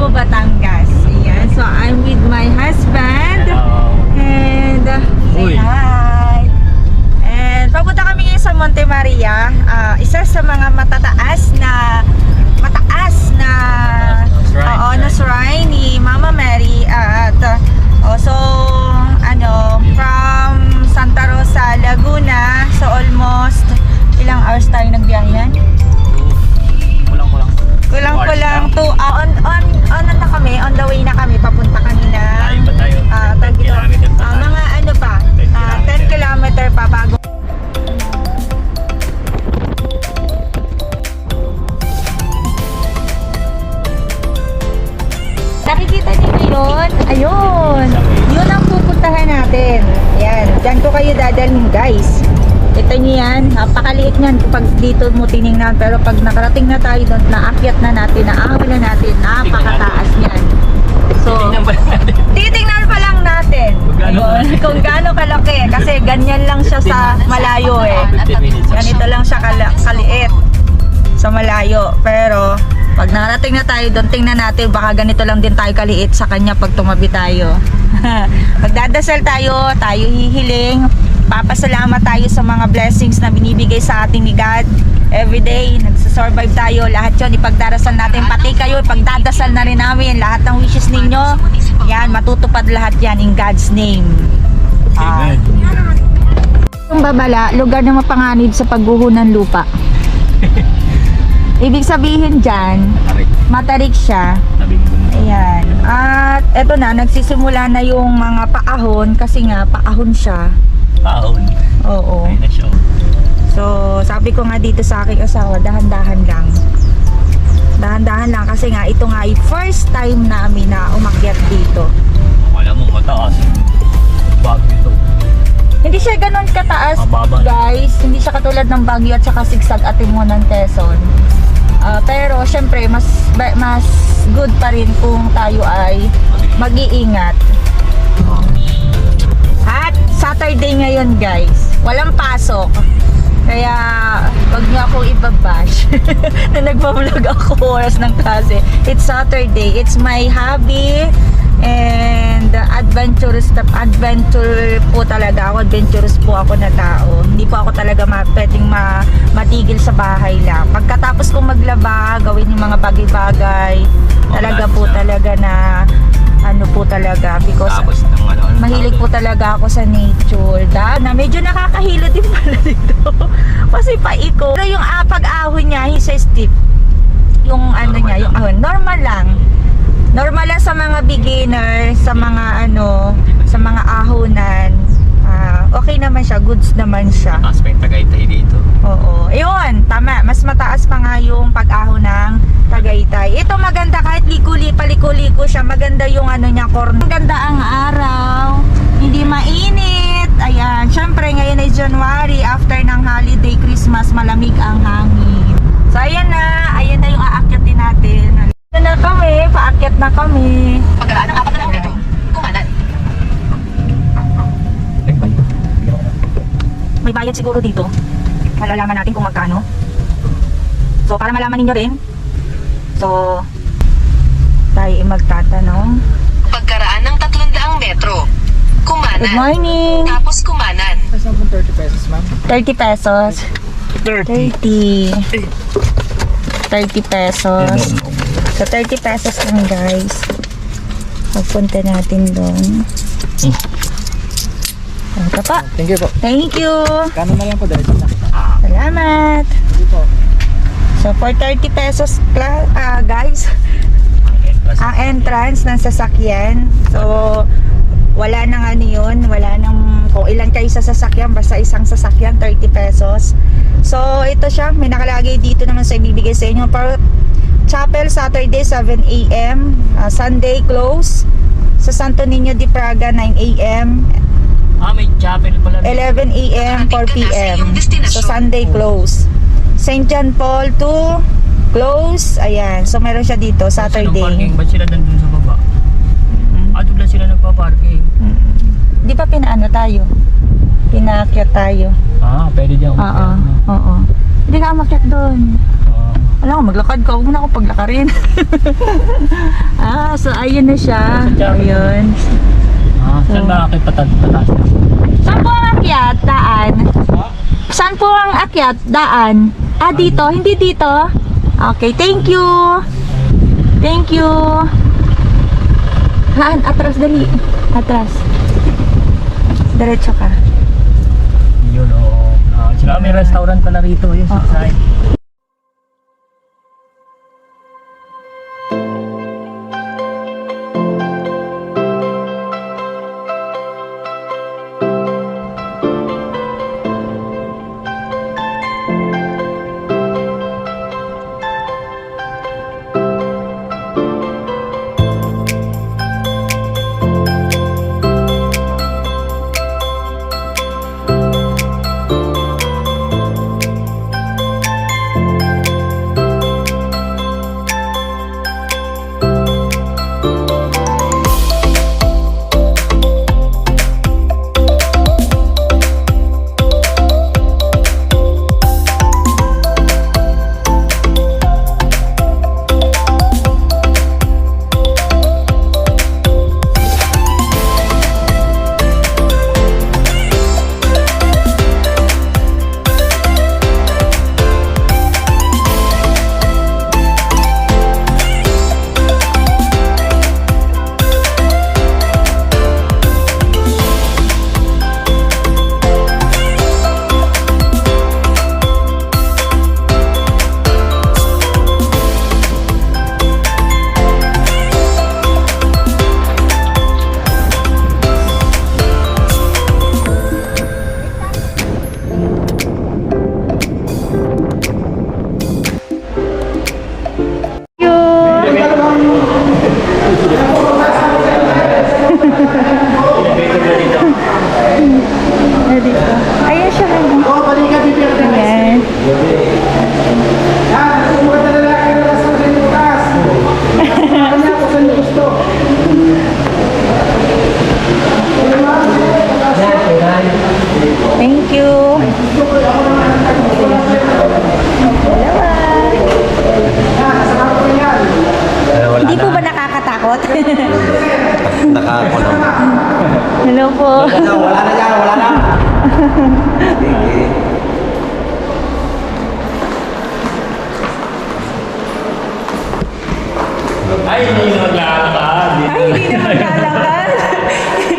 Quiapo, Batangas. Ayan. So, I'm with my husband. Hello. And, say Uy. hi. And, papunta kami ngayon sa Monte Maria. Isa sa mga mataas na shrine. na shrine ni Mama Mary. At, also, from Santa Rosa, Laguna. So, almost, ilang hours tayo nagbiyahe yan? Kulang-kulang 2 on na kami, on the way na kami, papunta kami na Tayo ba tayo? 10 kilometer pa tayo. mga 10 kilometer pa bago. Nakikita niyo yun? Ayun! Yun ang pupuntahan natin. Yan, dyan ko kayo dadalhin guys. Ito nyo yan, napakaliit nyan kapag dito mo tinignan, pero pag nakarating na tayo doon, naakyat na natin, naahon na natin, napakataas nyan. So, titingnan pa lang natin kung gaano kalaki, kasi ganyan lang siya sa malayo eh. 15 minutes. Ganito lang siya kaliit sa malayo, pero pag nakarating na tayo doon, tingnan natin, baka ganito lang din tayo kaliit sa kanya pag tumabi tayo. Magdadasal tayo hihiling, papasalamat tayo sa mga blessings na binibigay sa atin ni God. Everyday, nagsasurvive tayo, lahat yun ipagdarasal natin, pati kayo ipagdadasal na rin namin, lahat ng wishes ninyo, yan, matutupad lahat yan in God's name. Amen. Yung babala, lugar na mapanganib sa pagguho ng lupa. Ibig sabihin dyan, matarik siya. Ayan. At eto na, nagsisimula na yung mga paahon kasi nga paahon siya. Paahon. Oo. Ay na siya. So, sabi ko nga dito sa aking asawa, dahan-dahan lang. Dahan-dahan lang kasi nga ito nga ay first time namin na umakyat dito. Wala mo mataas. Bagyo ito. Hindi siya ganun kataas, Mababa. guys. Hindi siya katulad ng Baguio at saka Sigsag at Timonan, Quezon. Pero syempre mas good pa rin kung tayo ay mag-iingat. At Saturday ngayon guys, walang pasok. Kaya wag niyo ako ibabash na nagpa-vlog ako oras ng klase. It's Saturday, it's my hobby and adventure po talaga ako. Adventurous po ako na tao. Hindi po ako talaga pwedeng matigil sa bahay lang. Pagkatapos kong maglaba, gawin yung mga bagay-bagay, talaga po talaga na ano po talaga, because mahilig po talaga ako sa nature. Na medyo nakakahilo din pala dito kasi paiko. Pero yung pag-ahon niya, he says steep. Yung ano niya, yung ahon, normal lang sa mga beginner, sa mga sa mga ahonan. Okay naman siya, goods naman siya. Mataas pa yung Tagaytay dito. Oo. Ayun, tama. Mas mataas pa nga yung pag-ahon ng Tagaytay. Ito maganda kahit paliko-liko siya. Maganda yung niya, corner. Maganda ang araw. Hindi mainit. Ayan. Syempre, ngayon ay January. After ng holiday, Christmas, malamig ang hangin. So, ayan na. Ayan na yung aakyatin natin. Ayan na kami. Paakyat na kami. Pagkaraan ng 4 na metro, kumanan. May bayad siguro dito. Malalaman natin kung magkano. So, para malaman ninyo rin. So, tayo magtatanong. Pagkaraan ng 300 metro, kumanan. Good morning! Tapos kumanan. 30 pesos, ma'am. 30 pesos. 30 pesos. So, 30 pesos lang guys. Pagpunta natin doon. Ito pa. Thank you po. Thank you. Kano na lang po dahil na. Salamat. Thank you po. So, for 30 pesos guys, ang entrance ng sasakyan. So, wala nang yun. Wala nang kung ilan kayo sa sasakyan. Basta isang sasakyan, 30 pesos. So, ito siya. May nakalagay dito naman sa ibibigay sa inyo. For Chapel, Saturday, 7 a.m. Sunday, close. Sa Santo Niño de Praga, 9 a.m. May chapel pala. 11 a.m. 4 p.m. So Sunday close. St. John Paul 2 close. Ayan. So meron siya dito Saturday. Parking. Ba't sila nandun sa baba? Doon lang sila nagpa-parking. Di ba pinaano tayo? Pinaakyat tayo. Pwede dyan. Oo. Hindi ka umakyat doon. Alam ko, maglakad ka. Huwag mo na ako paglakarin. So ayun na siya. Ayun. Saan ba aking pataas na? Saan po ang akyat? Daan? Saan po ang akyat? Daan? Dito? Hindi dito? Okay, thank you. Thank you. Atras, dali. Atras. Diretso ka. Yun o. Sila may restaurant pala rito. Yun sa side. Ayan siya. Ayan. Thank you. Hindi po ba nakakatakot? Nakakulong. Hello po. Wala na dyan, wala na. Ay, hindi na maglalakad. Ay, hindi na maglalakad.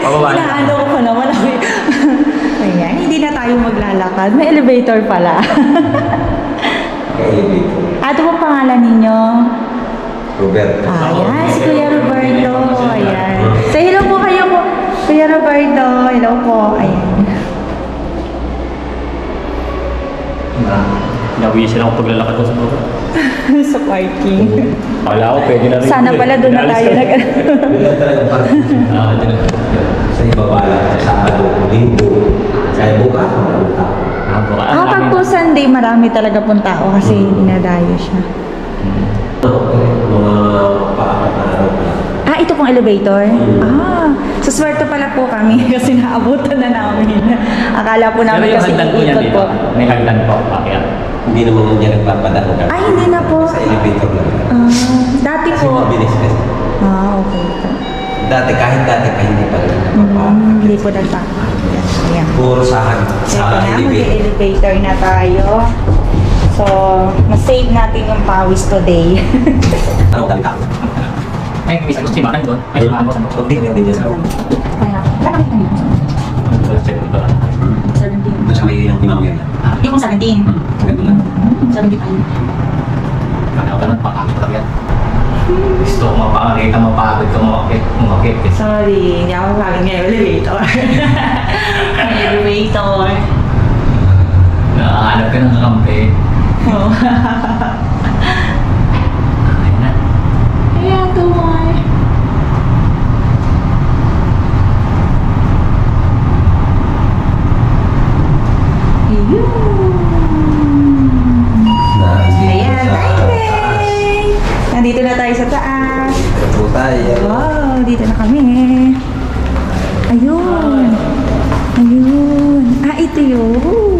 Pababa na. Inaano ko pa naman ako. Ayan, hindi na tayo maglalakad. May elevator pala. Ano po pangalan ninyo? Roberto. Ayan, si Kuya Roberto. Ayan. Say hello po kayo po. Kuya Roberto, hello po. Ayan. Nawisin ako paglalakad ko sa baba. Sa parking. Kala ko pwede na rin. Sana pala doon na tayo nag... Wala talagang parking. Sa ibaba lang, sa Sabado, Linggo, sa bukas, mapunta. Pag po Sunday, marami talaga pong tao kasi dinadayo siya. Mga paapat na araw pa lang. Ito pong elevator? So swerte pala po kami kasi naabutan na namin. Akala po namin kasi iikot po. May hagdan po. Pakya. Hindi naman niya nagpapadaan. Hindi na po. Sa elevator lang. Dati Kasi po. mabilis kasi. Okay po. Dati, kahit dati pa hindi pa rin Hindi po nagpapakit. Ayan. Puro sahan Ito sa na, elevator. mag-elevator na tayo. So, mas-save natin yung pawis today. Ano ka? Ay, may sagot si Manang doon. Ay, ano sa mga. Hindi niya. Kaya, wala kami tayo. 17. Basta may yung imam yan. Hindi kong 17. Ganito lang. 75. Kaya ka nang pakakit lang yan. Gusto ko mapakakita, mapagod ka, umakit. Sorry, hindi ako lagi ng elevator. Elevator. Nakahanap ka ng kakampi. Oh. Ayun na. Ayan, tumoy. Ayan, bye. Nandito na tayo sa taas. Ito po tayo. Wow, dito na kami. Ayun. Ayun. Ito yun.